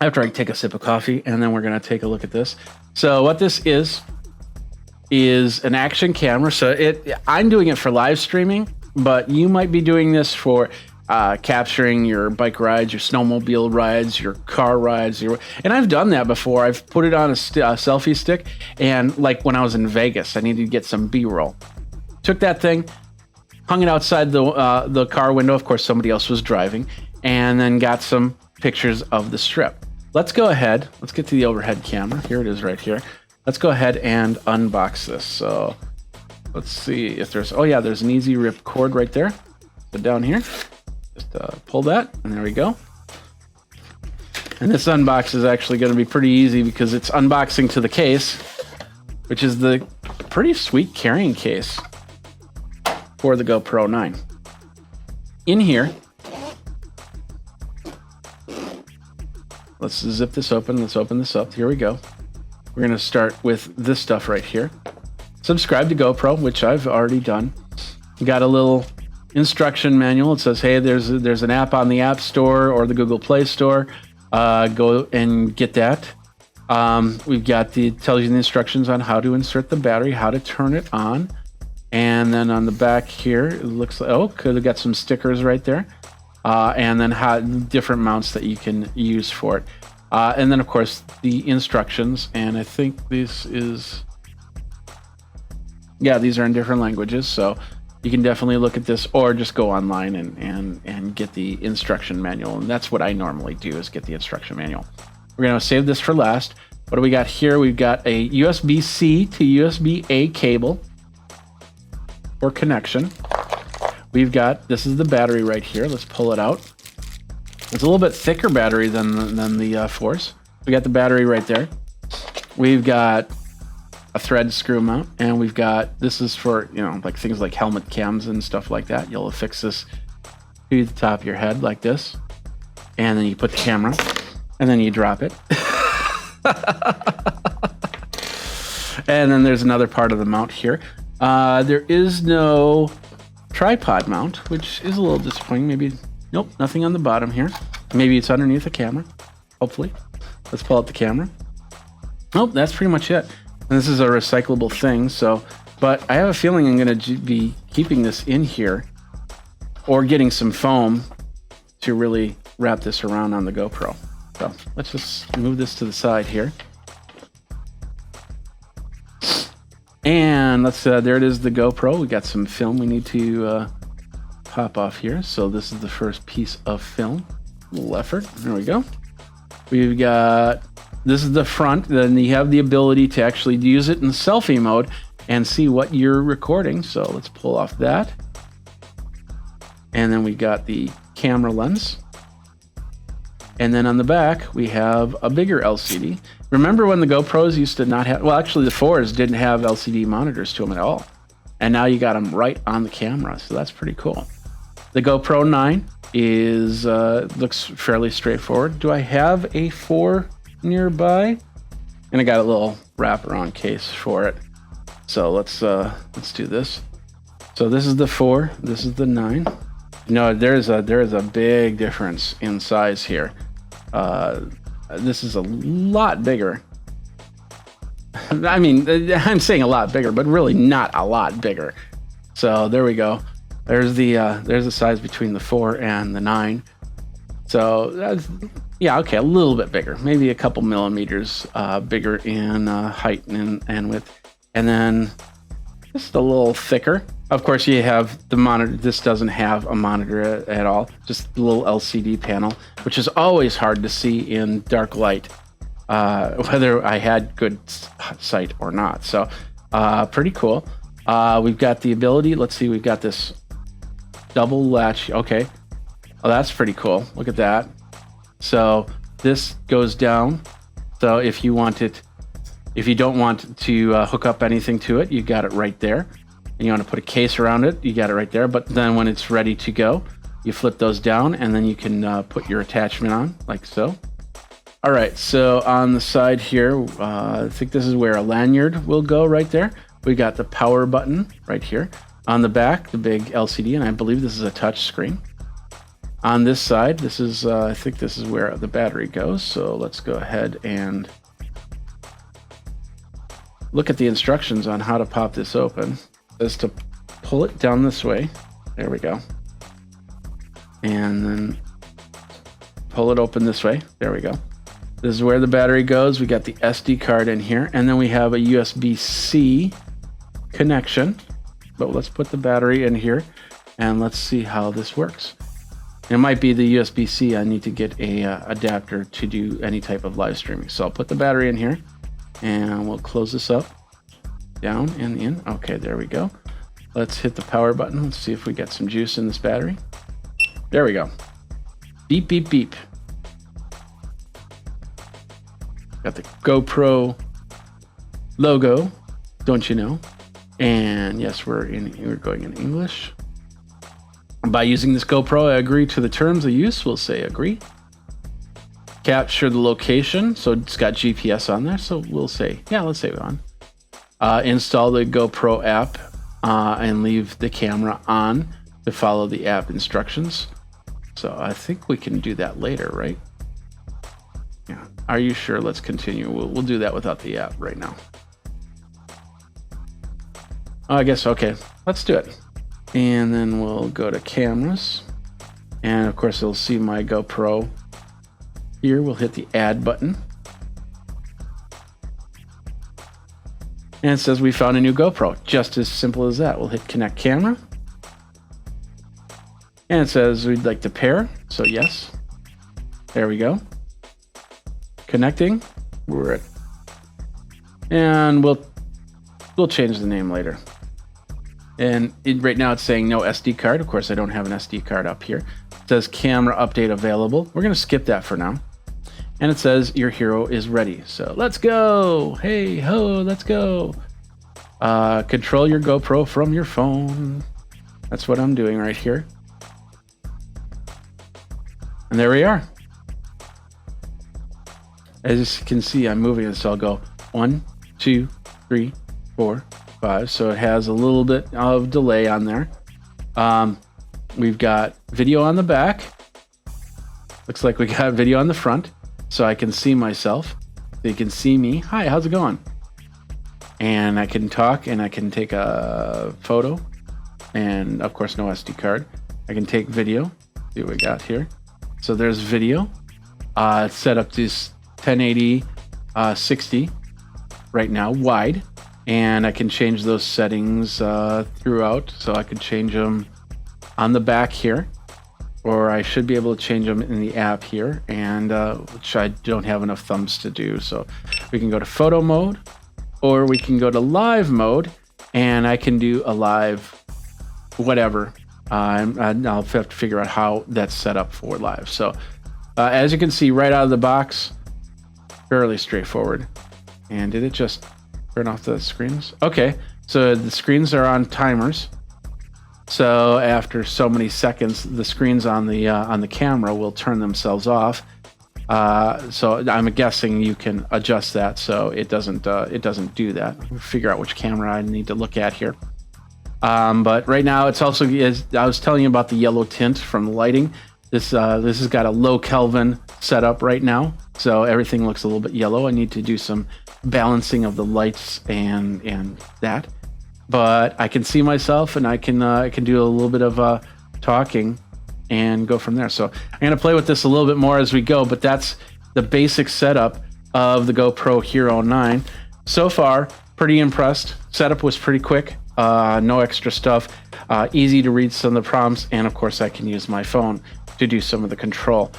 after I take a sip of coffee, and then we're going to take a look at this. So what this is an action camera. So I'm doing it for live streaming, but you might be doing this for capturing your bike rides, your snowmobile rides, your car rides. And I've done that before. I've put it on a selfie stick, and like when I was in Vegas, I needed to get some B-roll. Took that thing, hung it outside the car window. Of course, somebody else was driving, and then got some pictures of the strip. Let's go ahead. Let's get to the overhead camera. Here it is right here. Let's go ahead and unbox this. So let's see if there's, oh yeah, there's an easy rip cord right there. So down here, just pull that, and there we go. And this unbox is actually going to be pretty easy because it's unboxing to the case, which is the pretty sweet carrying case for the GoPro 9. In here, let's zip this open. Let's open this up. Here we go. We're going to start with this stuff right here. Subscribe to GoPro, which I've already done. You got a little instruction manual. It says, hey, there's an app on the App Store or the Google Play Store. Go and get that. We've got tells you the instructions on how to insert the battery, how to turn it on. And then on the back here, it looks like, oh, could have got some stickers right there. And then different mounts that you can use for it. And then, of course, the instructions. And I think this is, yeah, these are in different languages. So you can definitely look at this, or just go online and get the instruction manual. And that's what I normally do, is get the instruction manual. We're going to save this for last. What do we got here? We've got a USB-C to USB-A cable for connection. We've got, this is the battery right here. Let's pull it out. It's a little bit thicker battery than the Force. We got the battery right there. We've got a thread screw mount, and we've got, this is for, you know, like things like helmet cams and stuff like that. You'll affix this to the top of your head like this, and then you put the camera, and then you drop it. And then there's another part of the mount here. There is no tripod mount, which is a little disappointing. Maybe, nope, nothing on the bottom here. Maybe it's underneath the camera, hopefully. Let's pull out the camera. Nope, that's pretty much it. And this is a recyclable thing, so, but I have a feeling I'm going to be keeping this in here, or getting some foam to really wrap this around on the GoPro. So let's just move this to the side here. And let's, there it is, the GoPro. We got some film we need to pop off here. So this is the first piece of film. A little effort. There we go. We've got, this is the front. Then you have the ability to actually use it in selfie mode and see what you're recording. So let's pull off that. And then we got the camera lens. And then on the back, we have a bigger LCD. Remember when the GoPros used to not have, well, actually the 4s didn't have LCD monitors to them at all. And now you got them right on the camera. So that's pretty cool. The GoPro 9 is, looks fairly straightforward. Do I have a 4 nearby? And I got a little wraparound case for it. So let's do this. So this is the 4, this is the 9. No, there is a big difference in size here. This is a lot bigger. I mean, I'm saying a lot bigger, but really not a lot bigger. So there we go. There's the size between the 4 and the 9. So that's, yeah, okay, a little bit bigger, maybe a couple millimeters bigger in height and width, and then just a little thicker. Of course, you have the monitor. This doesn't have a monitor at all, just a little LCD panel, which is always hard to see in dark light, whether I had good sight or not. So pretty cool. We've got the ability, let's see, we've got this double latch. Okay, oh, that's pretty cool. Look at that. So this goes down. So if you want it, if you don't want to hook up anything to it, you got it right there. And you want to put a case around it, you got it right there. But then when it's ready to go, you flip those down, and then you can put your attachment on, like so. All right, so on the side here, I think this is where a lanyard will go right there. We got the power button right here. On the back, the big LCD, and I believe this is a touch screen. on this side, this is I think this is where the battery goes. So let's go ahead and look at the instructions on how to pop this open. It says to pull it down this way. There we go. And then pull it open this way. There we go. This is where the battery goes. We got the SD card in here, and then we have a USB-C connection. But let's put the battery in here and let's see how this works. It might be the USB-C. I need to get a adapter to do any type of live streaming. So I'll put the battery in here and we'll close this up, down and in. Okay, there we go. Let's hit the power button. Let's see if we get some juice in this battery. There we go. Beep, beep, beep. Got the GoPro logo, don't you know? And yes, we're going in English. By using this GoPro, I agree to the terms of use. We'll say agree. Capture the location, so it's got GPS on there. So we'll say, yeah, let's say on. Install the GoPro app and leave the camera on to follow the app instructions. So I think we can do that later, right? Yeah. Are you sure? Let's continue. We'll do that without the app right now. Oh, I guess, okay. Let's do it. And then we'll go to cameras. And of course, you'll see my GoPro. Here, we'll hit the add button. And it says we found a new GoPro. Just as simple as that. We'll hit connect camera. And it says we'd like to pair. So yes. There we go. Connecting. We're at, and we'll change the name later. And right now it's saying no SD card. Of course, I don't have an SD card up here. It says camera update available. We're going to skip that for now. And it says your hero is ready. So let's go. Hey ho, let's go. Control your GoPro from your phone. That's what I'm doing right here. And there we are. As you can see, I'm moving it, so I'll go 1, 2, 3, 4, 5. So it has a little bit of delay on there. We've got video on the back. Looks like we got video on the front, so I can see myself. So you can see me. Hi, how's it going? And I can talk, and I can take a photo, and of course, no SD card. I can take video. See what we got here. So there's video. It's set up to 1080 60 right now, wide, and I can change those settings throughout. So I could change them on the back here, or I should be able to change them in the app here, and which I don't have enough thumbs to do. So we can go to photo mode, or we can go to live mode, and I can do a live whatever. I'll have to figure out how that's set up for live. So as you can see right out of the box, fairly straightforward. And did it just turn off the screens? Okay, so the screens are on timers. So after so many seconds, the screens on the camera will turn themselves off. So I'm guessing you can adjust that so it doesn't do that. Figure out which camera I need to look at here. But right now it's also, as I was telling you about the yellow tint from the lighting. This has got a low Kelvin setup right now, so everything looks a little bit yellow. I need to do some balancing of the lights and that. But I can see myself, and I can do a little bit of talking and go from there. So I'm gonna play with this a little bit more as we go, but that's the basic setup of the GoPro Hero 9. So far, pretty impressed. Setup was pretty quick, no extra stuff, easy to read some of the prompts, and of course I can use my phone to do some of the control.